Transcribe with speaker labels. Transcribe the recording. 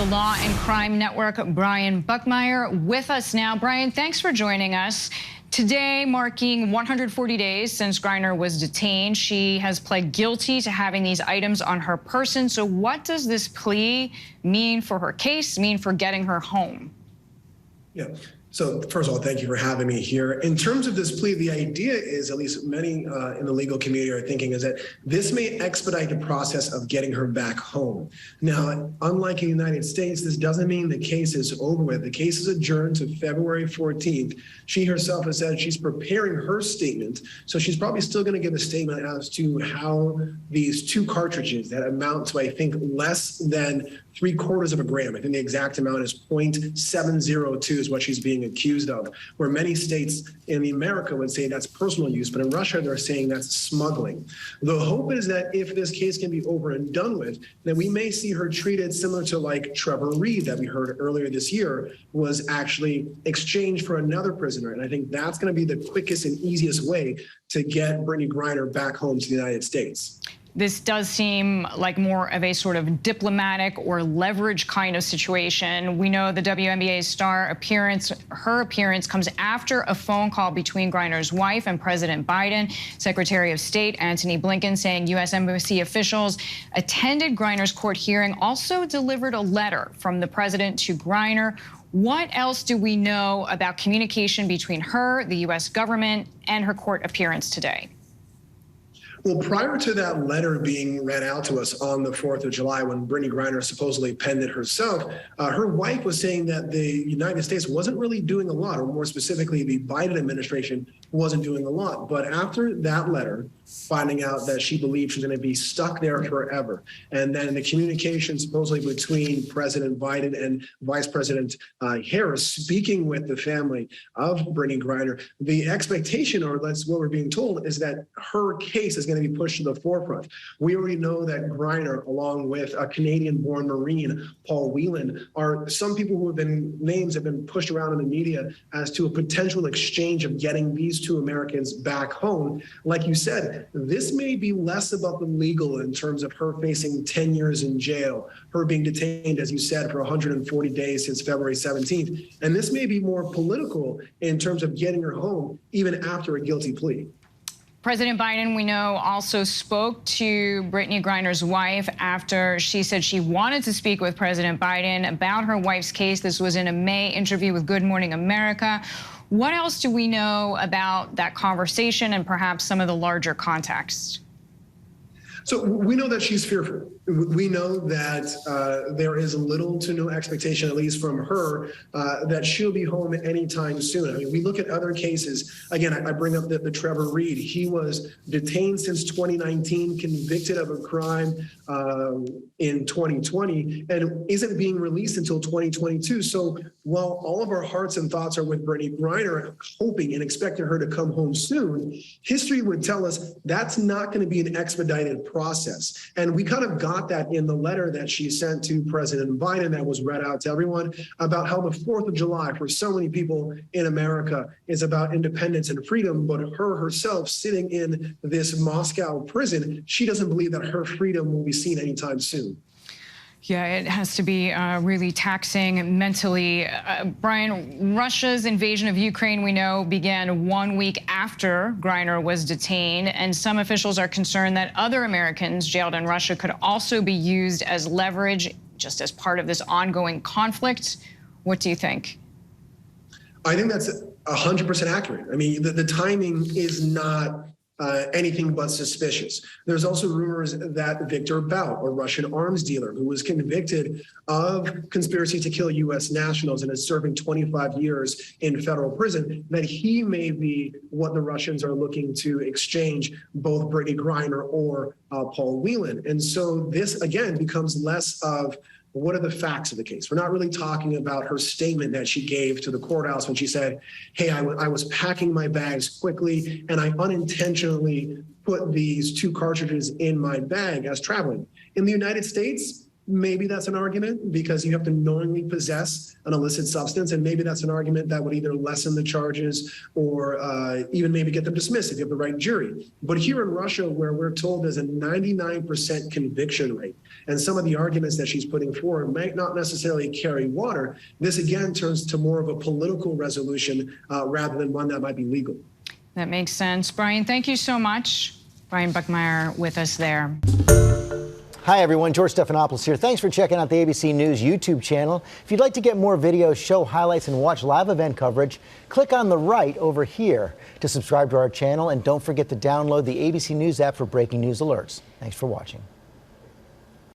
Speaker 1: The Law and Crime Network, Brian Buckmire, with us now. Brian, thanks for joining us. Today, marking 140 days since Griner was detained, she has pled guilty to having these items on her person. So what does this plea mean for her case, mean for getting her home?
Speaker 2: Yeah. So first of all, thank you for having me here. In terms of this plea, the idea is, at least many in the legal community are thinking, is that this may expedite the process of getting her back home. Now, unlike in the United States, this doesn't mean the case is over with. The case is adjourned to February 14th. She herself has said she's preparing her statement. So she's probably still going to give a statement as to how these two cartridges that amount to, I think, less than 3/4 of a gram. I think the exact amount is 0.702 is what she's being accused of, where many states in America would say that's personal use, but in Russia, they're saying that's smuggling. The hope is that if this case can be over and done with, then we may see her treated similar to like Trevor Reed that we heard earlier this year was actually exchanged for another prisoner. And I think that's going to be the quickest and easiest way to get Brittney Griner back home to the United States.
Speaker 1: This does seem like more of a sort of diplomatic or leverage kind of situation. We know the WNBA star her appearance comes after a phone call between Griner's wife and President Biden. Secretary of State Antony Blinken saying U.S. Embassy officials attended Griner's court hearing, also delivered a letter from the president to Griner. What else do we know about communication between her, the U.S. government, and her court appearance today?
Speaker 2: Well, prior to that letter being read out to us on the 4th of July, when Brittney Griner supposedly penned it herself, her wife was saying that the United States wasn't really doing a lot, or more specifically, the Biden administration wasn't doing a lot. But after that letter, finding out that she believed she's going to be stuck there forever, and then the communication supposedly between President Biden and Vice President Harris speaking with the family of Brittney Griner, the expectation, or that's what we're being told, is that her case is going to be pushed to the forefront. We already know that Griner, along with a Canadian-born Marine, Paul Whelan, are some people who have been, names have been pushed around in the media as to a potential exchange of getting these two Americans back home. Like you said, this may be less about the legal in terms of her facing 10 years in jail, her being detained, as you said, for 140 days since February 17th. And this may be more political in terms of getting her home, even after a guilty plea.
Speaker 1: President Biden, we know, also spoke to Brittney Griner's wife after she said she wanted to speak with President Biden about her wife's case. This was in a May interview with Good Morning America. What else do we know about that conversation and perhaps some of the larger context?
Speaker 2: So we know that she's fearful. We know that there is little to no expectation, at least from her, that she'll be home anytime soon. I mean, we look at other cases. Again, I bring up the Trevor Reed. He was detained since 2019, convicted of a crime in 2020, and isn't being released until 2022. So while all of our hearts and thoughts are with Brittney Griner, hoping and expecting her to come home soon, history would tell us that's not going to be an expedited process. And we kind of got that in the letter that she sent to President Biden that was read out to everyone about how the 4th of July for so many people in America is about independence and freedom, but her herself sitting in this Moscow prison, she doesn't believe that her freedom will be seen anytime soon.
Speaker 1: Yeah, it has to be really taxing mentally. Brian, Russia's invasion of Ukraine, we know, began 1 week after Griner was detained, and some officials are concerned that other Americans jailed in Russia could also be used as leverage, just as part of this ongoing conflict. What do you think?
Speaker 2: I think that's 100% accurate. I mean, the timing is not anything but suspicious. There's also rumors that Victor Bout, a Russian arms dealer who was convicted of conspiracy to kill U.S. nationals and is serving 25 years in federal prison, that he may be what the Russians are looking to exchange both Brittney Griner or Paul Whelan. And so this, again, becomes less of what are the facts of the case? We're not really talking about her statement that she gave to the courthouse when she said, hey, I was packing my bags quickly and I unintentionally put these two cartridges in my bag as traveling. In the United States, maybe that's an argument because you have to knowingly possess an illicit substance. And maybe that's an argument that would either lessen the charges or even maybe get them dismissed if you have the right jury. But here in Russia, where we're told there's a 99% conviction rate, and some of the arguments that she's putting forward might not necessarily carry water, this again turns to more of a political resolution rather than one that might be legal.
Speaker 1: That makes sense. Brian, thank you so much. Brian Buckmire with us there.
Speaker 3: Hi, everyone. George Stephanopoulos here. Thanks for checking out the ABC News YouTube channel. If you'd like to get more videos, show highlights, and watch live event coverage, click on the right over here to subscribe to our channel. And don't forget to download the ABC News app for breaking news alerts. Thanks for watching.